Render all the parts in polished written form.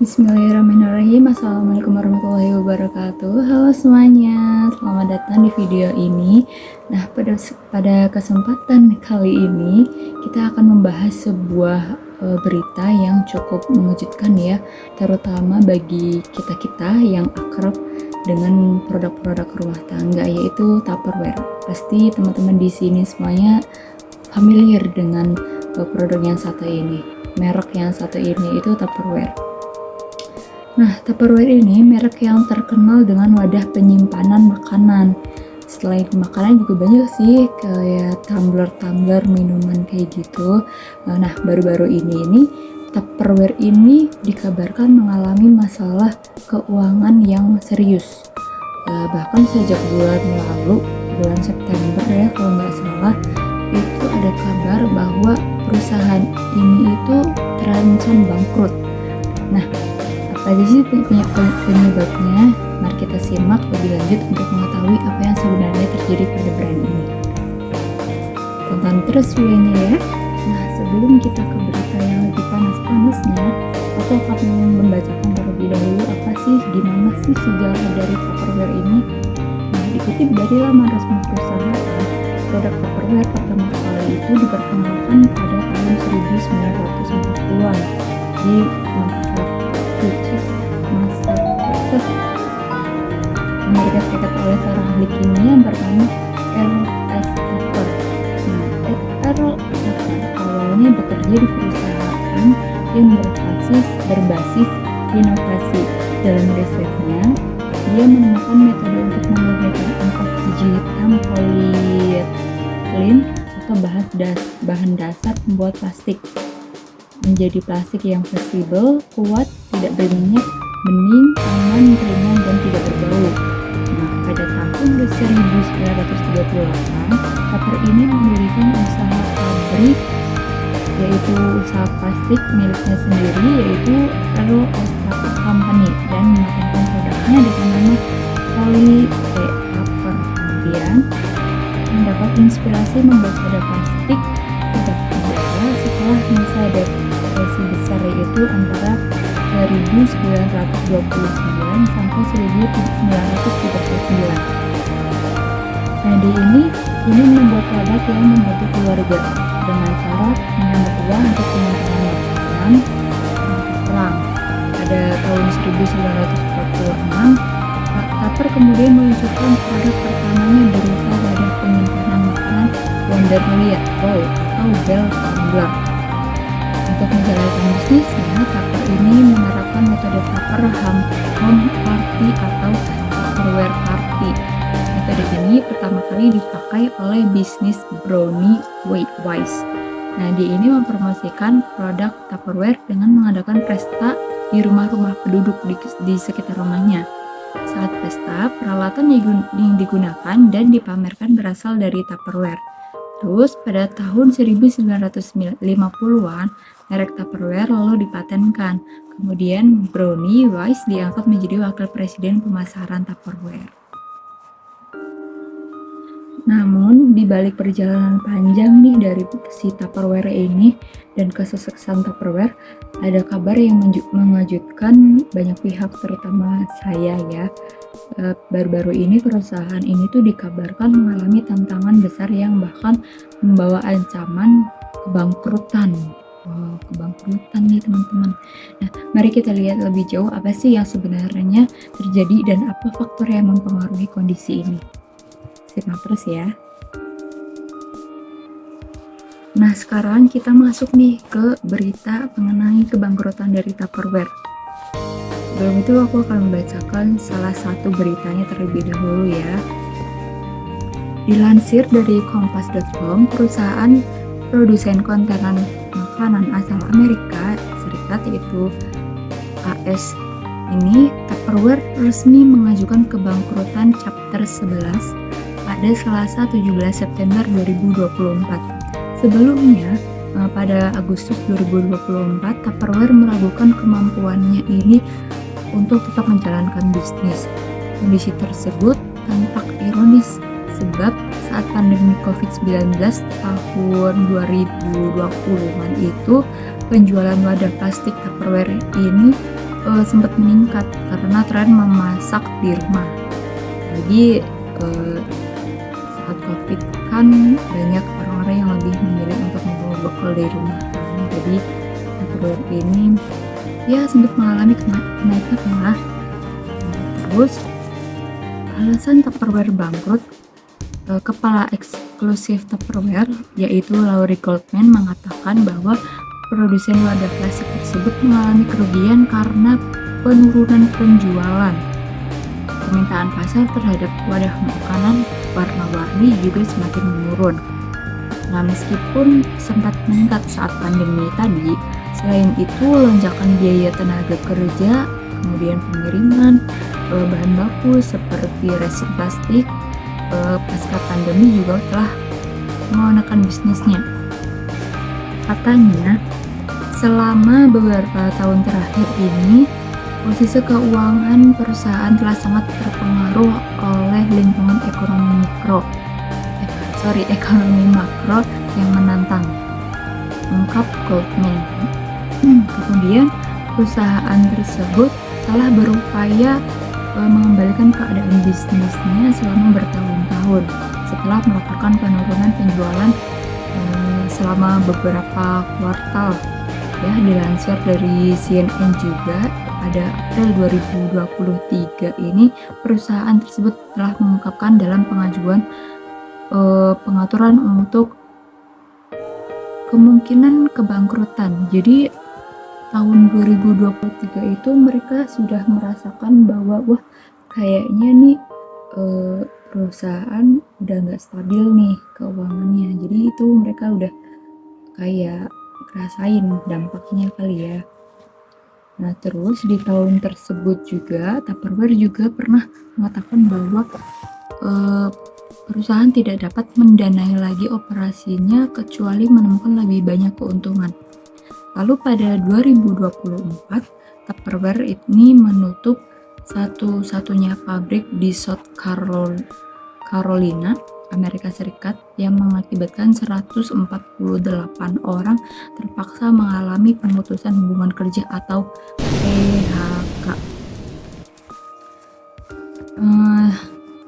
Bismillahirrahmanirrahim. Assalamualaikum warahmatullahi wabarakatuh. Halo semuanya, selamat datang di video ini. Nah, pada kesempatan kali ini kita akan membahas sebuah berita yang cukup mengejutkan ya, terutama bagi kita-kita yang akrab dengan produk-produk rumah tangga, yaitu Tupperware. Pasti teman-teman di sini semuanya familiar dengan produk yang satu ini. Merek yang satu ini itu Tupperware. Nah, Tupperware ini merek yang terkenal dengan wadah penyimpanan makanan. Selain makanan juga banyak sih kayak tumbler-tumbler minuman kayak gitu. Nah, baru-baru ini Tupperware ini dikabarkan mengalami masalah keuangan yang serius. Bahkan sejak bulan lalu, bulan September ya kalau nggak salah, itu ada kabar bahwa perusahaan ini itu terancam bangkrut. Nah, apa aja sih penyebabnya? Mari kita simak lebih lanjut untuk mengetahui apa yang sebenarnya terjadi pada brand ini. Tonton terus videonya ya. Nah, sebelum kita ke berita yang lebih panas-panasnya, aku akan membacakan terlebih dahulu apa sih, gimana sih sejarah dari Tupperware ini. Nah, dikutip dari laman resmi perusahaan, produk Tupperware pertama kali itu diperkenalkan pada tahun 1990-an di Massachusetts, Amerika Serikat oleh seorang ahli kimia bernama Earl S. Tupper. Nah, Earl Tupper awalnya bekerja di perusahaan yang berbasis inovasi. Dalam risetnya, dia menemukan metode untuk memurnikan ampas biji hitam polyethylene atau bahan dasar pembuat plastik menjadi plastik yang fleksibel, kuat, tidak berminyak, bening, aman, ringan, dan tidak berbau. Nah, pada tahun 1938, Tupper ini mendirikan usaha pabrik, yaitu usaha plastik miliknya sendiri, yaitu Earl S. Tupper Company, dan memasarkan produknya dengan nama Tupper. Kemudian, mendapat inspirasi membuat produk plastik setelah masa depresi besar, yaitu antara 1929 sampai 1939. Nah, ini membuat produk yang membantu keluarga dengan cara menghemat uang untuk penyimpanan makanan perang. Pada tahun 1946, Tupper kemudian meluncurkan produk pertamanya berupa wadah penyimpanan makanan Wonderlia Bowl atau Bell Tumbler. Untuk menjalankan bisnisnya, Tupper ini menerapkan metode Tupper Home Party atau Tupperware Party. Metode ini pertama kali dipakai oleh bisnis Brownie Wise. Nah, dia ini mempromosikan produk Tupperware dengan mengadakan pesta di rumah-rumah penduduk di sekitar rumahnya. Saat pesta, peralatan yang digunakan dan dipamerkan berasal dari Tupperware. Terus pada tahun 1950-an, merek Tupperware lalu dipatenkan. Kemudian Brownie Wise diangkat menjadi wakil presiden pemasaran Tupperware. Namun, di balik perjalanan panjang nih dari si Tupperware ini dan kesuksesan Tupperware, ada kabar yang mengejutkan banyak pihak, terutama saya ya. Baru-baru ini perusahaan ini tuh dikabarkan mengalami tantangan besar yang bahkan membawa ancaman kebangkrutan. Wow, kebangkrutan nih teman-teman. Nah, mari kita lihat lebih jauh apa sih yang sebenarnya terjadi dan apa faktor yang mempengaruhi kondisi ini. Simak terus ya. Nah, sekarang kita masuk nih ke berita mengenai kebangkrutan dari Tupperware. Sebelum itu aku akan membacakan salah satu beritanya terlebih dahulu ya. Dilansir dari kompas.com, perusahaan produsen kontainer makanan asal Amerika Serikat yaitu AS ini, Tupperware resmi mengajukan kebangkrutan Chapter 11 pada Selasa 17 September 2024. Sebelumnya, pada Agustus 2024, Tupperware meragukan kemampuannya ini untuk tetap menjalankan bisnis. Kondisi tersebut tampak ironis sebab saat pandemi COVID-19 tahun 2020-an itu, penjualan wadah plastik Tupperware ini sempat meningkat karena tren memasak di rumah. Lagi saat Covid kan banyak orang-orang yang lebih memilih untuk membawa bekal dari rumah kan. Jadi Tupperware ini ya sempat mengalami kenaikan lah. Terus alasan Tupperware bangkrut, kepala eksklusif Tupperware yaitu Laurie Goldman mengatakan bahwa produsen wadah plastik tersebut mengalami kerugian karena penurunan penjualan. Permintaan pasar terhadap wadah makanan warna-warni juga semakin menurun. Nah, meskipun sempat meningkat saat pandemi tadi, selain itu lonjakan biaya tenaga kerja, kemudian pengiriman, bahan baku seperti resin plastik, pasca pandemi juga telah menekan bisnisnya. Katanya, selama beberapa tahun terakhir ini, posisi keuangan perusahaan telah sangat terpengaruh oleh lingkungan ekonomi makro yang menantang, ungkap Goldman. Kemudian, perusahaan tersebut telah berupaya mengembalikan keadaan bisnisnya selama bertahun-tahun setelah melaporkan penurunan penjualan selama beberapa kuartal. Ya, dilansir dari CNN juga, pada April 2023 ini perusahaan tersebut telah mengungkapkan dalam pengajuan pengaturan untuk kemungkinan kebangkrutan. Jadi tahun 2023 itu mereka sudah merasakan bahwa wah kayaknya nih perusahaan udah nggak stabil nih keuangannya. Jadi itu mereka udah kayak rasain dampaknya kali ya. Nah, terus di tahun tersebut juga Tupperware juga pernah mengatakan bahwa perusahaan tidak dapat mendanai lagi operasinya kecuali menemukan lebih banyak keuntungan. Lalu pada 2024, Tupperware ini menutup satu-satunya pabrik di South Carolina, Amerika Serikat, yang mengakibatkan 148 orang terpaksa mengalami pemutusan hubungan kerja atau PHK.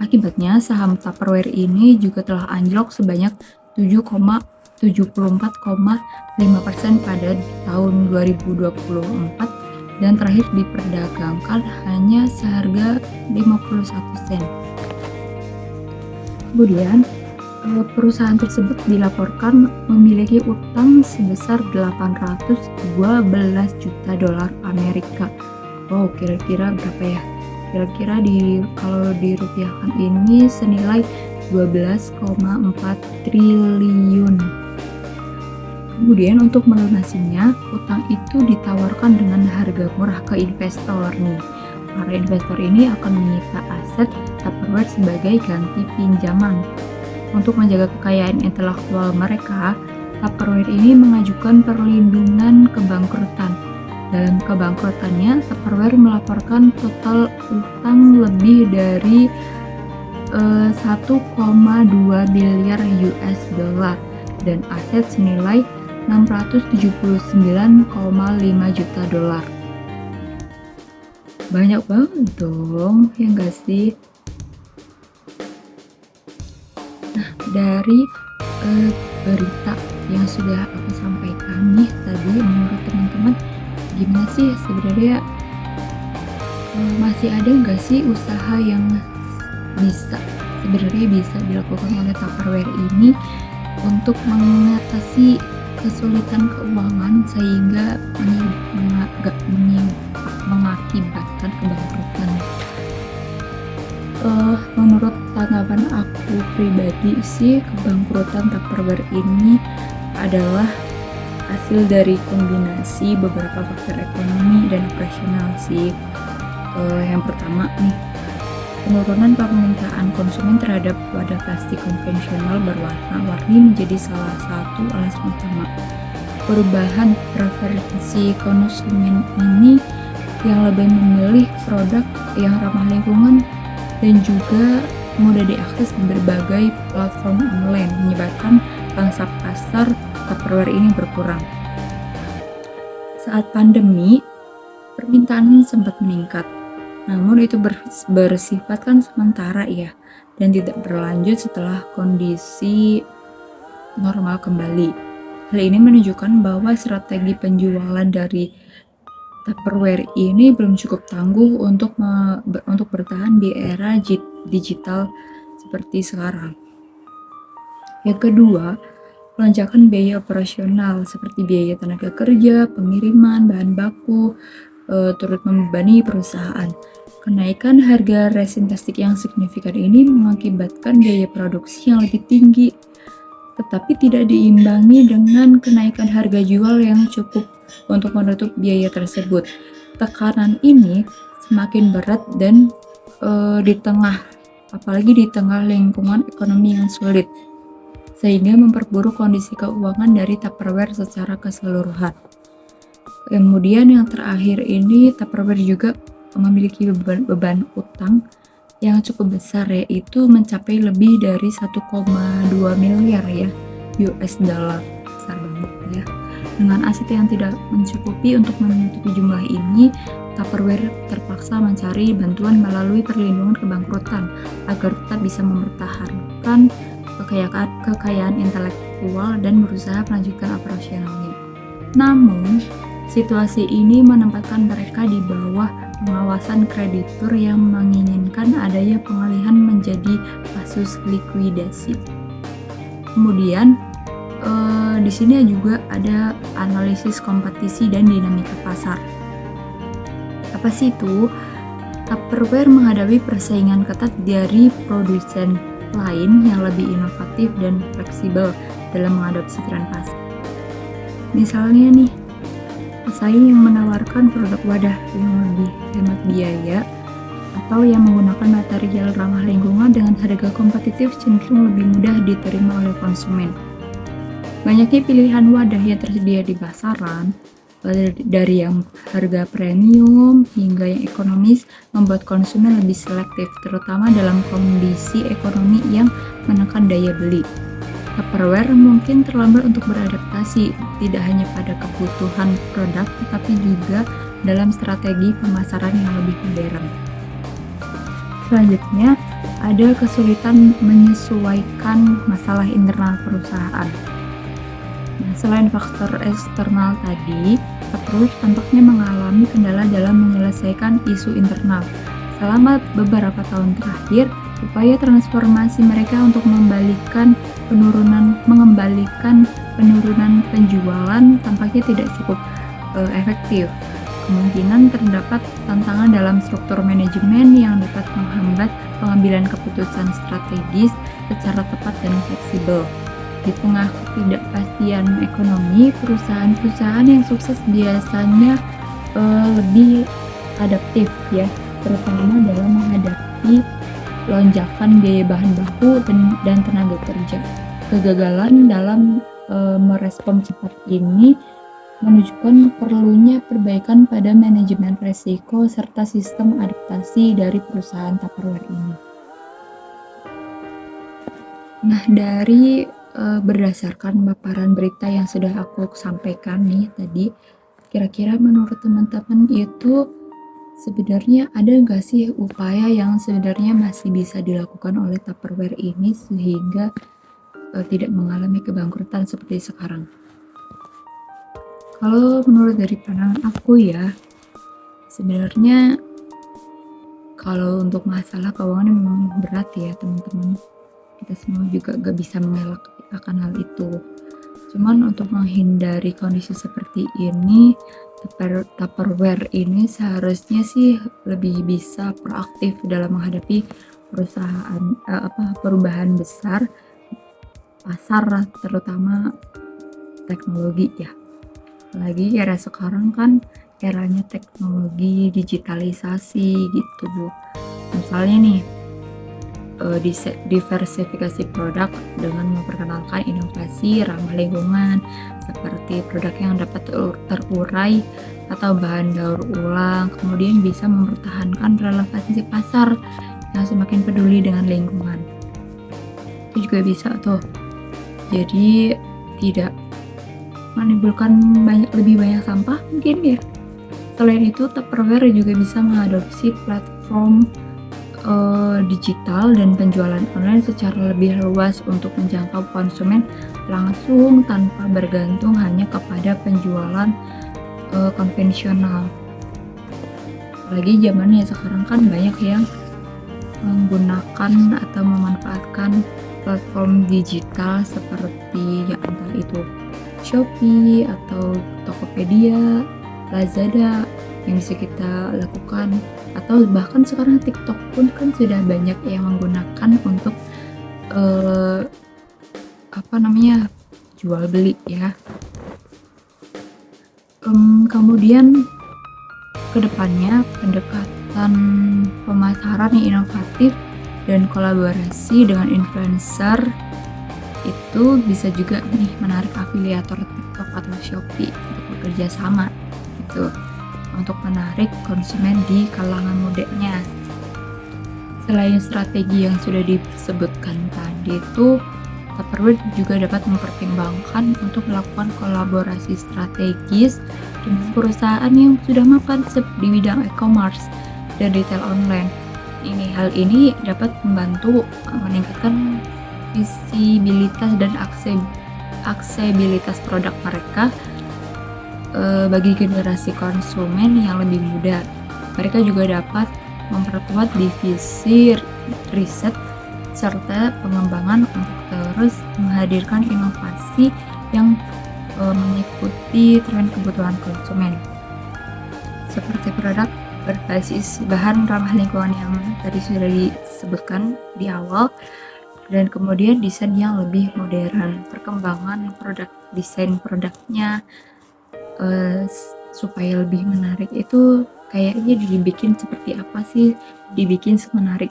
Akibatnya saham Tupperware ini juga telah anjlok sebanyak 7,74,5% pada tahun 2024 dan terakhir diperdagangkan hanya seharga 51 sen. Kemudian perusahaan tersebut dilaporkan memiliki utang sebesar 812 juta dolar Amerika. Wow, kira-kira berapa ya? Kira-kira kalau dirupiahkan ini senilai 12,4 triliun. Kemudian untuk melunasinya, utang itu ditawarkan dengan harga murah ke investor nih. Para investor ini akan menyita aset Tupperware sebagai ganti pinjaman. Untuk menjaga kekayaan intelektual mereka, Tupperware ini mengajukan perlindungan kebangkrutan. Dalam kebangkrutannya, Tupperware melaporkan total utang lebih dari 1,2 miliar US dollar dan aset senilai 679,5 juta dolar. Banyak banget dong, ya nggak sih? Nah, dari berita yang sudah aku sampaikan nih tadi, menurut teman-teman gimana sih sebenarnya, masih ada nggak sih usaha yang sebenarnya bisa dilakukan oleh Tupperware ini untuk mengatasi kesulitan keuangan sehingga mengakibatkan kebangkrutan? Menurut tanggapan aku pribadi sih, kebangkrutan Tupperware ini adalah hasil dari kombinasi beberapa faktor ekonomi dan operasional sih. Yang pertama nih, penurunan permintaan konsumen terhadap wadah plastik konvensional berwarna-warni menjadi salah satu alasan utama. Perubahan preferensi konsumen ini yang lebih memilih produk yang ramah lingkungan dan juga mudah diakses di berbagai platform online menyebabkan pangsa pasar Tupperware ini berkurang. Saat pandemi, permintaan sempat meningkat. Namun itu bersifat kan sementara ya, dan tidak berlanjut setelah kondisi normal kembali. Hal ini menunjukkan bahwa strategi penjualan dari Tupperware ini belum cukup tangguh untuk bertahan di era digital seperti sekarang. Yang kedua, lonjakan biaya operasional seperti biaya tenaga kerja, pengiriman, bahan baku, turut membebani perusahaan. Kenaikan harga resin plastik yang signifikan ini mengakibatkan biaya produksi yang lebih tinggi, tetapi tidak diimbangi dengan kenaikan harga jual yang cukup untuk menutup biaya tersebut. Tekanan ini semakin berat dan apalagi di tengah lingkungan ekonomi yang sulit, sehingga memperburuk kondisi keuangan dari Tupperware secara keseluruhan. Kemudian yang terakhir ini, Tupperware juga memiliki beban utang yang cukup besar, yaitu mencapai lebih dari 1,2 miliar ya US dollar. Besar banget ya. Dengan aset yang tidak mencukupi untuk menutupi jumlah ini, Tupperware terpaksa mencari bantuan melalui perlindungan kebangkrutan agar tetap bisa mempertahankan kekayaan intelektual dan berusaha melanjutkan operasionalnya. Namun, situasi ini menempatkan mereka di bawah pengawasan kreditur yang menginginkan adanya pengalihan menjadi kasus likuidasi. Kemudian di sini juga ada analisis kompetisi dan dinamika pasar. Apa sih itu? Tupperware menghadapi persaingan ketat dari produsen lain yang lebih inovatif dan fleksibel dalam mengadopsi tren pasar. Misalnya nih, pesaing yang menawarkan produk wadah yang lebih hemat biaya atau yang menggunakan material ramah lingkungan dengan harga kompetitif cenderung lebih mudah diterima oleh konsumen. Banyaknya pilihan wadah yang tersedia di pasaran, dari yang harga premium hingga yang ekonomis, membuat konsumen lebih selektif, terutama dalam kondisi ekonomi yang menekan daya beli. Tupperware mungkin terlambat untuk beradaptasi, tidak hanya pada kebutuhan produk, tetapi juga dalam strategi pemasaran yang lebih modern. Selanjutnya, ada kesulitan menyesuaikan masalah internal perusahaan. Nah, selain faktor eksternal tadi, Tupperware tampaknya mengalami kendala dalam menyelesaikan isu internal. Selama beberapa tahun terakhir, upaya transformasi mereka untuk mengembalikan penurunan penjualan tampaknya tidak cukup efektif. Kemungkinan terdapat tantangan dalam struktur manajemen yang dapat menghambat pengambilan keputusan strategis secara tepat dan fleksibel. Di tengah ketidakpastian ekonomi, perusahaan-perusahaan yang sukses biasanya lebih adaptif ya, terutama dalam menghadapi lonjakan biaya bahan baku dan tenaga kerja. Kegagalan dalam merespon cepat ini menunjukkan perlunya perbaikan pada manajemen risiko serta sistem adaptasi dari perusahaan Tupperware ini. Nah, dari berdasarkan paparan berita yang sudah aku sampaikan nih tadi, kira-kira menurut teman-teman itu sebenarnya ada nggak sih upaya yang sebenarnya masih bisa dilakukan oleh Tupperware ini sehingga tidak mengalami kebangkrutan seperti sekarang? Kalau menurut dari pandangan aku ya, sebenarnya kalau untuk masalah keuangan memang berat ya teman-teman. Kita semua juga gak bisa mengelak akan hal itu. Cuman untuk menghindari kondisi seperti ini, Tupperware ini seharusnya sih lebih bisa proaktif dalam menghadapi perubahan besar pasar, terutama teknologi ya. Lagi era sekarang kan eranya teknologi digitalisasi gitu. Misalnya nih, diversifikasi produk dengan memperkenalkan inovasi ramah lingkungan seperti produk yang dapat terurai atau bahan daur ulang, kemudian bisa mempertahankan relevansi pasar yang semakin peduli dengan lingkungan. Itu juga bisa tuh, jadi tidak menimbulkan lebih banyak sampah mungkin ya. Selain itu, Tupperware juga bisa mengadopsi platform digital dan penjualan online secara lebih luas untuk menjangkau konsumen langsung tanpa bergantung hanya kepada penjualan konvensional. Apalagi zamannya sekarang kan banyak yang menggunakan atau memanfaatkan platform digital seperti ya entah itu Shopee atau Tokopedia, Lazada yang bisa kita lakukan, atau bahkan sekarang TikTok pun kan sudah banyak yang menggunakan untuk jual beli ya. Kemudian kedepannya pendekatan pemasaran yang inovatif dan kolaborasi dengan influencer itu bisa juga nih menarik afiliator TikTok atau Shopee untuk bekerja sama gitu, untuk menarik konsumen di kalangan mudanya. Selain strategi yang sudah disebutkan tadi itu, Tupperware juga dapat mempertimbangkan untuk melakukan kolaborasi strategis dengan perusahaan yang sudah mapan di bidang e-commerce dan retail online. Hal ini dapat membantu meningkatkan visibilitas dan aksesibilitas produk mereka bagi generasi konsumen yang lebih muda. Mereka juga dapat memperkuat divisi riset serta pengembangan untuk terus menghadirkan inovasi yang mengikuti tren kebutuhan konsumen, seperti produk berbasis bahan ramah lingkungan yang tadi sudah disebutkan di awal, dan kemudian desain yang lebih modern, perkembangan desain produknya supaya lebih menarik itu kayaknya dibikin seperti apa sih, dibikin semenarik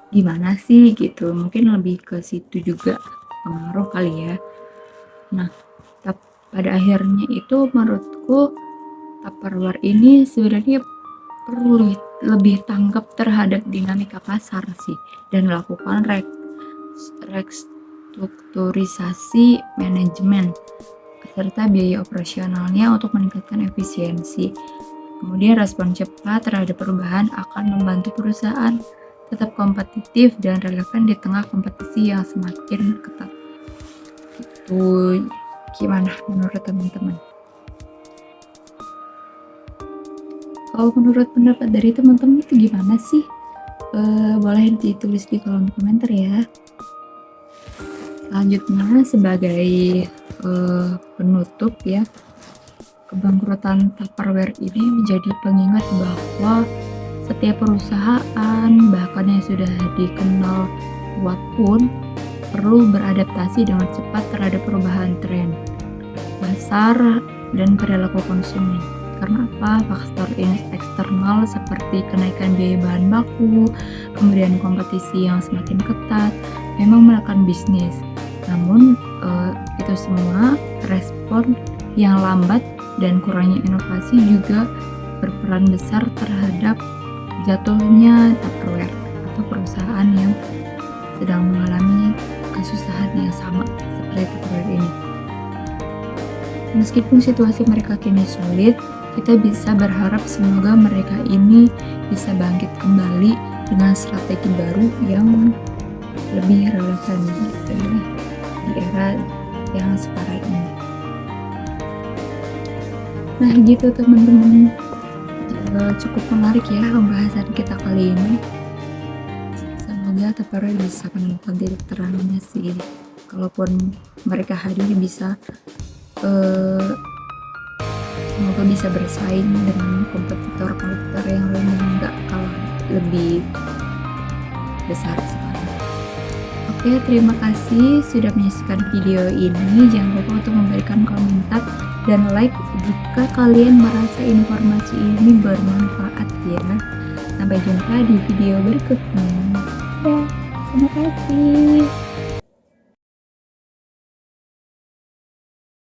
gimana sih gitu, mungkin lebih ke situ juga pengaruh kali ya. Nah, pada akhirnya itu menurutku Tupperware ini sebenarnya perlu lebih tanggap terhadap dinamika pasar sih, dan melakukan restrukturisasi manajemen serta biaya operasionalnya untuk meningkatkan efisiensi. Kemudian respon cepat terhadap perubahan akan membantu perusahaan tetap kompetitif dan relevan di tengah kompetisi yang semakin ketat. Itu gimana menurut teman-teman? Kalau menurut pendapat dari teman-teman itu gimana sih? Boleh ditulis di kolom komentar ya. Selanjutnya sebagai penutup ya, kebangkrutan Tupperware ini menjadi pengingat bahwa setiap perusahaan, bahkan yang sudah dikenal kuat pun, perlu beradaptasi dengan cepat terhadap perubahan tren pasar dan perilaku konsumen. Karena apa? Faktor eksternal seperti kenaikan biaya bahan baku, kemudian kompetisi yang semakin ketat, memang menekan bisnis. Namun itu semua respon yang lambat dan kurangnya inovasi juga berperan besar terhadap jatuhnya Tupperware atau perusahaan yang sedang mengalami kesusahan yang sama seperti Tupperware ini. Meskipun situasi mereka kini sulit, kita bisa berharap semoga mereka ini bisa bangkit kembali dengan strategi baru yang lebih relevan gitu ya, di era yang sekarang ini. Nah gitu teman-teman, cukup menarik ya pembahasan kita kali ini. Semoga Tupperware bisa menemukan titik terangnya sih. Kalaupun mereka hadir bisa semoga bisa bersaing dengan kompetitor yang lain yang nggak kalah lebih besar sekarang. Oke, terima kasih sudah menyaksikan video ini. Jangan lupa untuk memberikan komentar dan like jika kalian merasa informasi ini bermanfaat ya. Sampai jumpa di video berikutnya. Ya, terima kasih.